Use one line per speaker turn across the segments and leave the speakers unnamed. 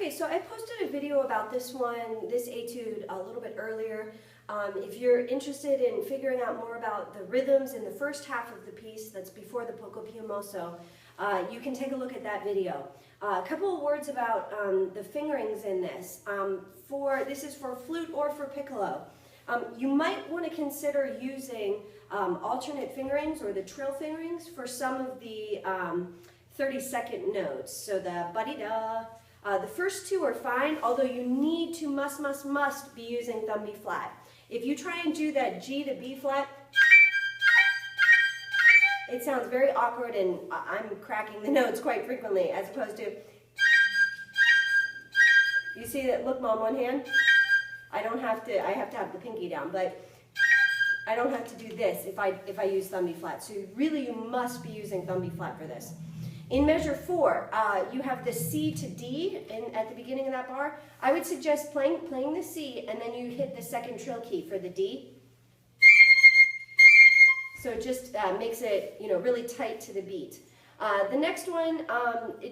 Okay, so I posted a video about this etude, a little bit earlier. If you're interested in figuring out more about the rhythms in the first half of the piece, that's before the poco più mosso, you can take a look at that video. A couple of words about the fingerings in this. This is for flute or for piccolo. You might want to consider using alternate fingerings or the trill fingerings for some of the 30-second notes. So the ba-di-da. The first two are fine, although you need to must be using thumb B flat. If you try and do that G to B flat, it sounds very awkward, and I'm cracking the notes quite frequently, as opposed to, you see that, look Mom, one hand? I have to have the pinky down, but I don't have to do this if I use thumb B flat. So you must be using thumb B flat for this. In measure 4, you have the C to D at the beginning of that bar. I would suggest playing the C, and then you hit the second trill key for the D. So it just makes it, really tight to the beat. The next one,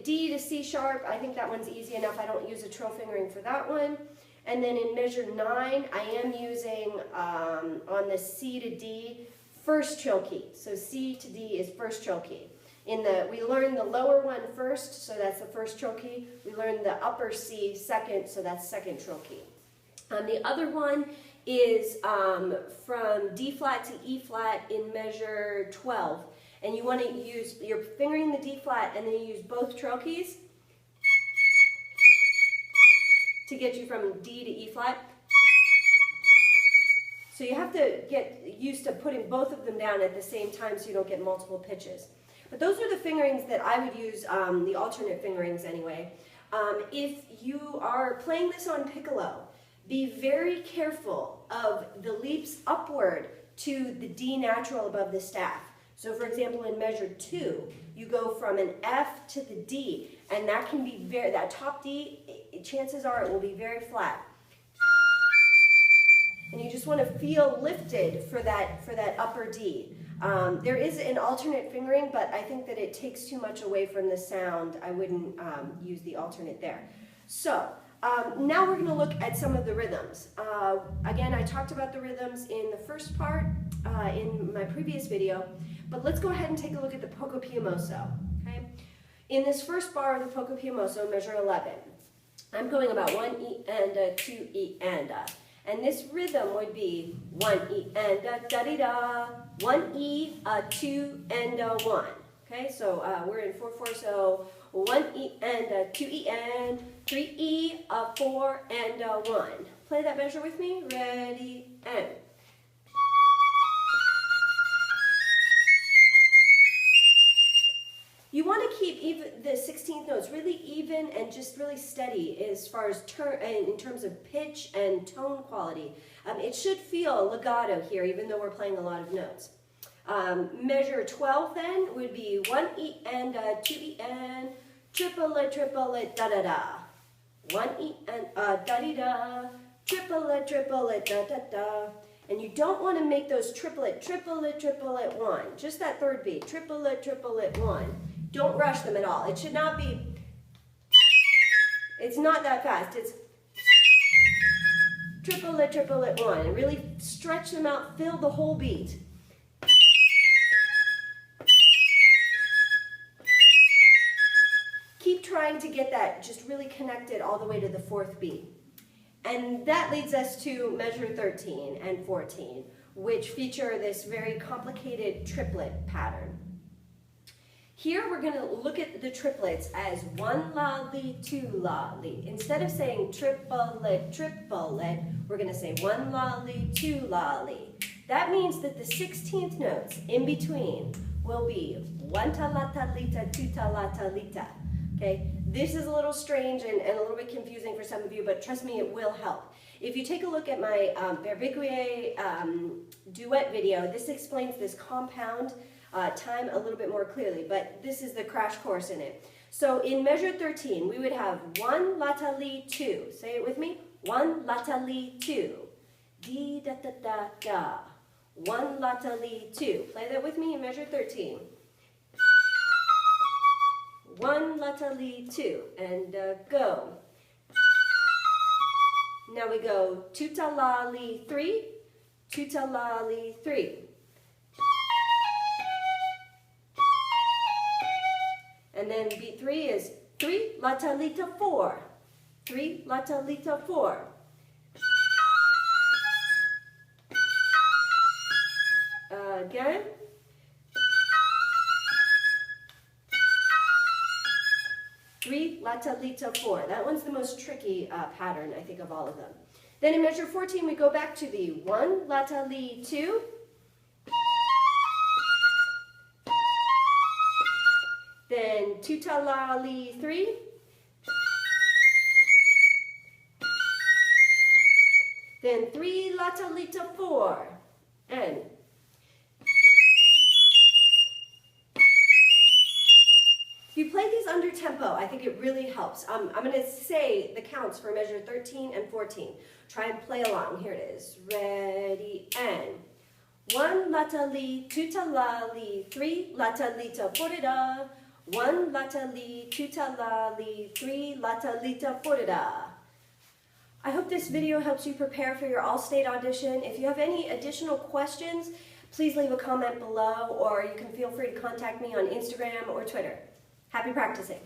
D to C sharp, I think that one's easy enough. I don't use a trill fingering for that one. And then in measure 9, I am using, on the C to D, first trill key. So C to D is first trill key. We learn the lower one first, so that's the first trill key. We learn the upper C second, so that's second trill key. The other one is from D flat to E flat in measure 12. And you want to you're fingering the D flat, and then you use both trill keys to get you from D to E flat. So you have to get used to putting both of them down at the same time so you don't get multiple pitches. But those are the fingerings that I would use, the alternate fingerings anyway. If you are playing this on piccolo, be very careful of the leaps upward to the D natural above the staff. So for example, in measure 2, you go from an F to the D, and that can be that top D, chances are it will be very flat. And you just want to feel lifted for that upper D. There is an alternate fingering, but I think that it takes too much away from the sound. I wouldn't use the alternate there. So now we're going to look at some of the rhythms. Again, I talked about the rhythms in the first part in my previous video, but let's go ahead and take a look at the poco più mosso. Okay? In this first bar of the poco più mosso, measure 11, I'm going about 1 E and a 2 E and a. And this rhythm would be 1 E and a da-di-da, 1 E, a 2 and a 1. Okay, so we're in 4/4, so 1 E and a 2 E and 3 E, a 4 and a 1. Play that measure with me. Ready, and. You want to keep the 16th notes really even and just really steady as far as in terms of pitch and tone quality. It should feel legato here, even though we're playing a lot of notes. Measure 12 then would be 1 E and a 2 E and triplet, da-da-da. 1 E and a da-di-da, triplet, da-da-da. And you don't want to make those triplet, 1. Just that third beat, triplet, 1. Don't rush them at all. It should not be, it's not that fast. It's triplet, 1. And really stretch them out, fill the whole beat. Keep trying to get that just really connected all the way to the 4th beat. And that leads us to measure 13 and 14, which feature this very complicated triplet pattern. Here we're going to look at the triplets as 1 la li, 2 la li. Instead of saying triplet, we're going to say 1 la li, 2 la li. That means that the 16th notes in between will be 1 ta la ta lita, 2 ta la ta lita. Okay, this is a little strange and a little bit confusing for some of you, but trust me, it will help. If you take a look at my Verbiquie duet video, this explains this compound time a little bit more clearly, but this is the crash course in it. So in measure 13, we would have 1 la ta li 2. Say it with me. 1 la ta li 2. Di da da da da. 1 la ta li 2. Play that with me in measure 13. 1 la ta li 2, and go. Now we go tuta la li 3, tuta la li 3. And then beat 3 is 3 la ta li ta 4, 3 la ta li ta 4. Again. Three, la ta li ta 4. That one's the most tricky pattern, I think, of all of them. Then in measure 14, we go back to the 1, la ta li 2. Then 2 ta la li 3. Then 3 la ta li ta 4. And if you play these under tempo, I think it really helps. I'm going to say the counts for measure 13 and 14. Try and play along. Here it is. Ready, and 1 la ta li, 2 ta la li, 3 la ta li ta 4 da. 1 la ta li, 2 ta la li, 3 la ta li ta 4 da. I hope this video helps you prepare for your All-State audition. If you have any additional questions, please leave a comment below, or you can feel free to contact me on Instagram or Twitter. Happy practicing.